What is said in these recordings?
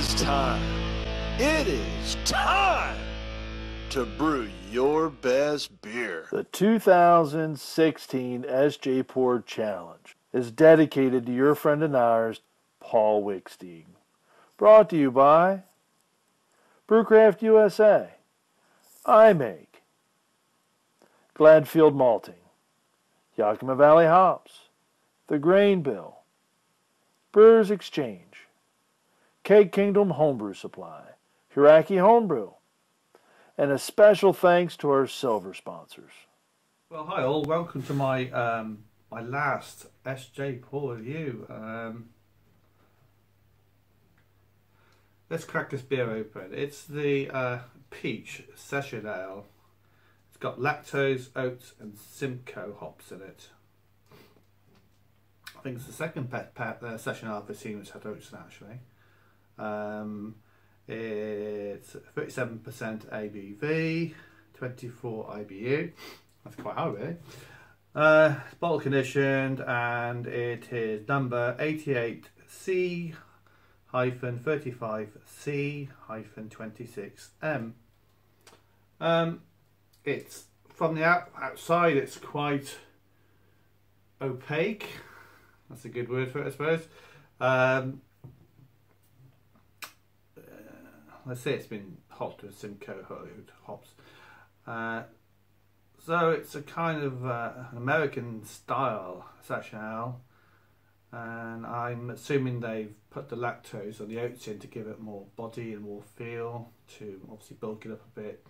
is time. It is time to brew your best beer. The 2016 SJPorr Challenge is dedicated to your friend and ours, Paul Wickstein. Brought to you by Brewcraft USA, iMake, Gladfield Malting, Yakima Valley Hops, The Grain Bill, Brewers Exchange, Keg Kingdom Homebrew Supply, Hiraki Homebrew, and a special thanks to our silver sponsors. Well, hi all, welcome to my my last SJPorr review. Let's crack this beer open. It's the Peach Session Ale. It's got lactose, oats and Simcoe hops in it. I think it's the second session ale I've seen which had oats in actually. It's 37% ABV, 24 IBU. That's quite high really. It's bottle conditioned and it is number 88c-35c-26m. It's from the outside it's quite opaque. That's a good word for it, I suppose. Let's say it's been hopped with Simcoe hops. So it's a kind of an American style session ale, and I'm assuming they've put the lactose or the oats in to give it more body and more feel, to obviously bulk it up a bit,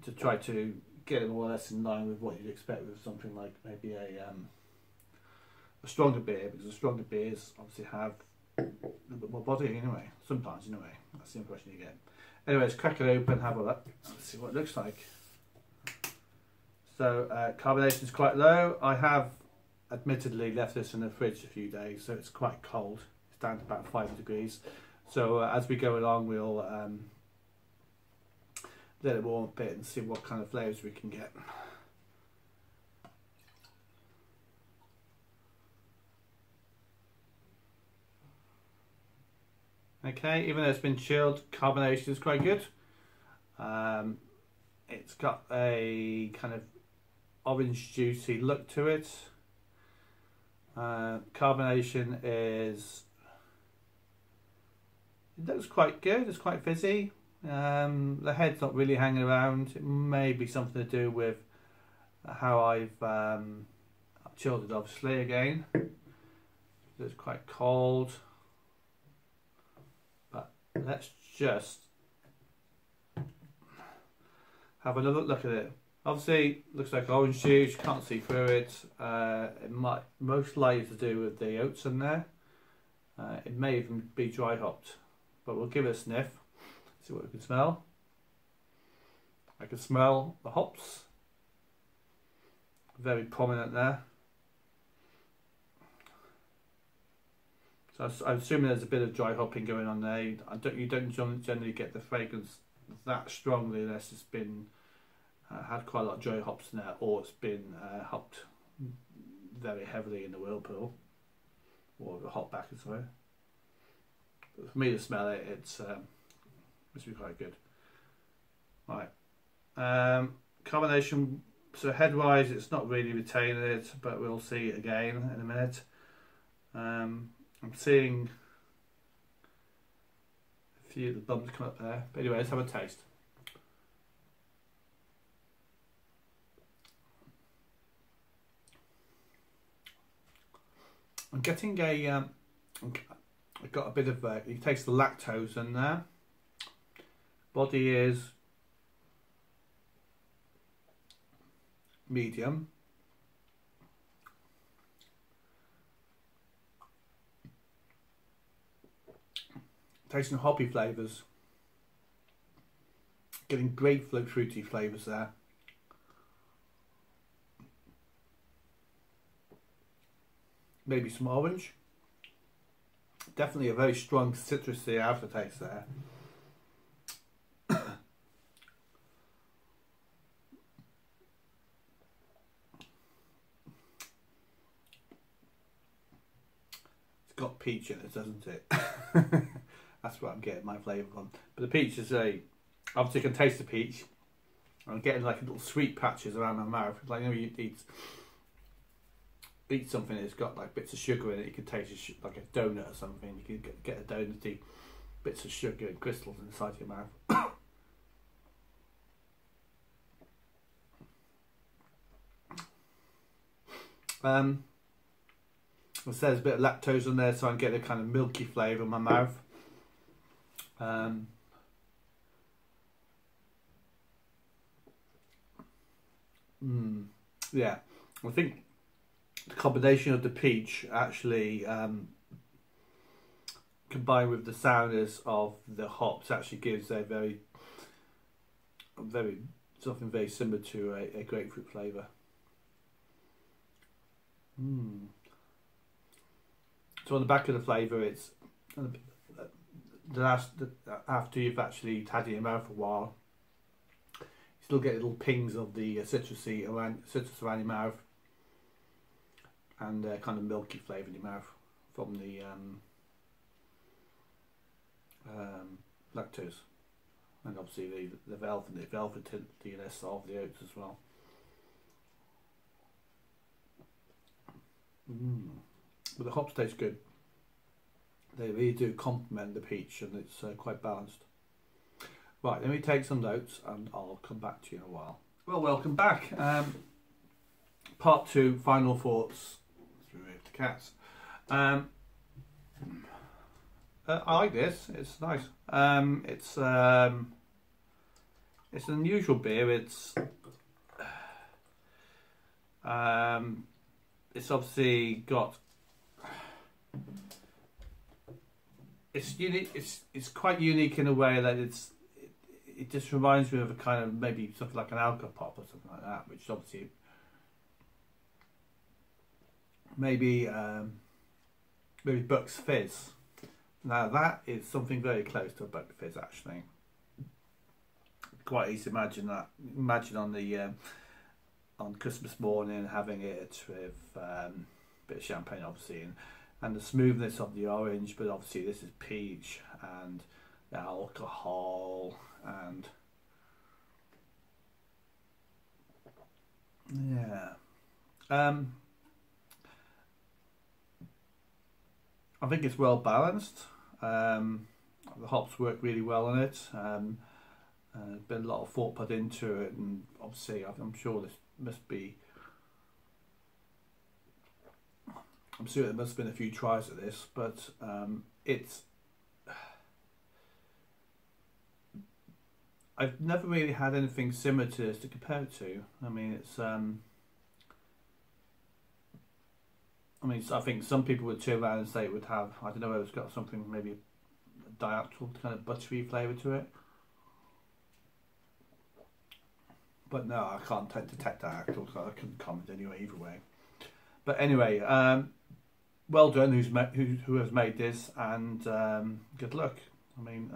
to try to get it more or less in line with what you'd expect with something like maybe a stronger beer, because the stronger beers obviously have a little bit more body anyway, sometimes anyway. That's the impression you get. Anyway, let's crack it open, have a look, let's see what it looks like. So carbonation is quite low. I have admittedly left this in the fridge a few days, so it's quite cold. It's down to about 5 degrees. So as we go along, we'll let it warm a bit and see what kind of flavours we can get. Okay, even though it's been chilled, carbonation is quite good. It's got a kind of orange juicy look to it. Carbonation is, it looks quite good, it's quite fizzy. The head's not really hanging around. It may be something to do with how I've chilled it obviously again. It's quite cold. Let's just have another look at it. Obviously, looks like orange juice. You can't see through it. It might most likely to do with the oats in there. It may even be dry hopped, but we'll give it a sniff. See what we can smell. I can smell the hops. Very prominent there. So I'm assuming there's a bit of dry hopping going on there. You don't generally get the fragrance that strongly unless it's been had quite a lot of dry hops in there, or it's been hopped very heavily in the whirlpool or the hop back as well. But for me to smell it, it's must be quite good. Right, carbonation. So head-wise, it's not really retaining it, but we'll see it again in a minute. I'm seeing a few of the bumps come up there. But anyway, let's have a taste. I'm getting a, I've got a bit of, you taste the lactose in there. Body is medium. Tasting hoppy flavours, getting grapefruit fruity flavours there. Maybe some orange. Definitely a very strong citrusy aftertaste there. It's got peach in it, doesn't it? That's what I'm getting my flavour from. But the peach is obviously you can taste the peach. I'm getting like little sweet patches around my mouth. Like, you know, you eat something that's got like bits of sugar in it. You can taste like a donut or something. You can get a donutty bits of sugar and crystals inside your mouth. There's a bit of lactose on there, so I can get a kind of milky flavour in my mouth. Yeah, I think the combination of the peach actually combined with the sourness of the hops actually gives a something very similar to a grapefruit flavour. So on the back of the flavour, it's after you've actually had it in your mouth for a while, you still get little pings of the citrus around your mouth, and kind of milky flavour in your mouth from the lactose, and obviously the velvetyness of the oats as well. But the hops taste good. They really do complement the peach, and it's quite balanced. Right, let me take some notes and I'll come back to you in a while. Well, welcome back. Part 2, final thoughts. Let's remove the cats. I like this. It's nice. It's an unusual beer. It's obviously got. It's unique. It's quite unique in a way that it just reminds me of a kind of maybe something like an alcohol pop or something like that, which obviously maybe Buck's Fizz. Now that is something very close to a Buck Fizz actually. Quite easy to imagine that. Imagine on the on Christmas morning having it with a bit of champagne, obviously, and the smoothness of the orange, but obviously this is peach and the alcohol, and yeah, I think it's well balanced. The hops work really well on it. There's been a lot of thought put into it, and obviously I'm sure this must be. I'm sure there must have been a few tries at this, but I've never really had anything similar to this to compare it to. I mean, I think some people would turn around and say it would have, I don't know, whether it's got something, maybe a diacetyl kind of buttery flavour to it. But no, I can't detect that, so I couldn't comment anyway, either way. But anyway, well done who has made this, and good luck. I mean,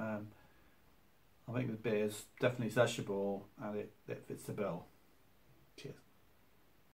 I think the beer is definitely SJPorr, and it fits the bill.